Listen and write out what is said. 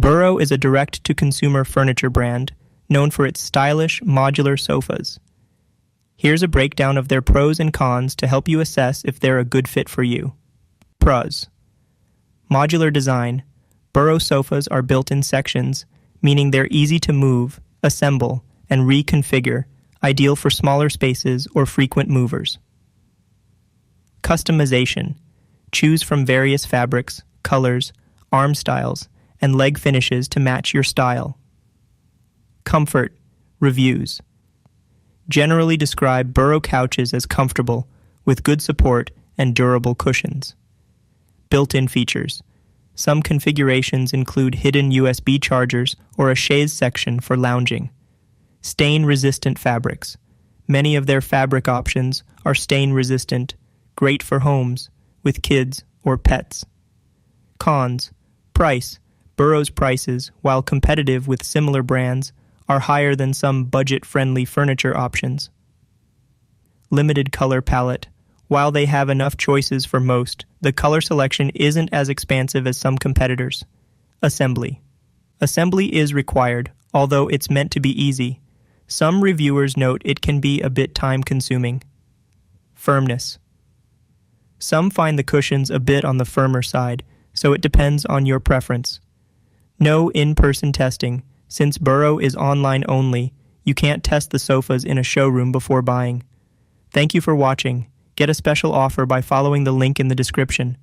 Burrow is a direct-to-consumer furniture brand known for its stylish, modular sofas. Here's a breakdown of their pros and cons to help you assess if they're a good fit for you. Pros. Modular design. Burrow sofas are built in sections, meaning they're easy to move, assemble, and reconfigure, ideal for smaller spaces or frequent movers. Customization. Choose from various fabrics, colors, arm styles, and leg finishes to match your style. Comfort. Reviews. Generally describe Burrow couches as comfortable, with good support and durable cushions. Built-in features. Some configurations include hidden USB chargers or a chaise section for lounging. Stain-resistant fabrics. Many of their fabric options are stain-resistant, great for homes, with kids or pets. Cons. Price. Burrow's prices, while competitive with similar brands, are higher than some budget-friendly furniture options. Limited color palette. While they have enough choices for most, the color selection isn't as expansive as some competitors. Assembly. Assembly is required, although it's meant to be easy. Some reviewers note it can be a bit time-consuming. Firmness. Some find the cushions a bit on the firmer side, so it depends on your preference. No in-person testing. Since Burrow is online only, you can't test the sofas in a showroom before buying. Thank you for watching. Get a special offer by following the link in the description.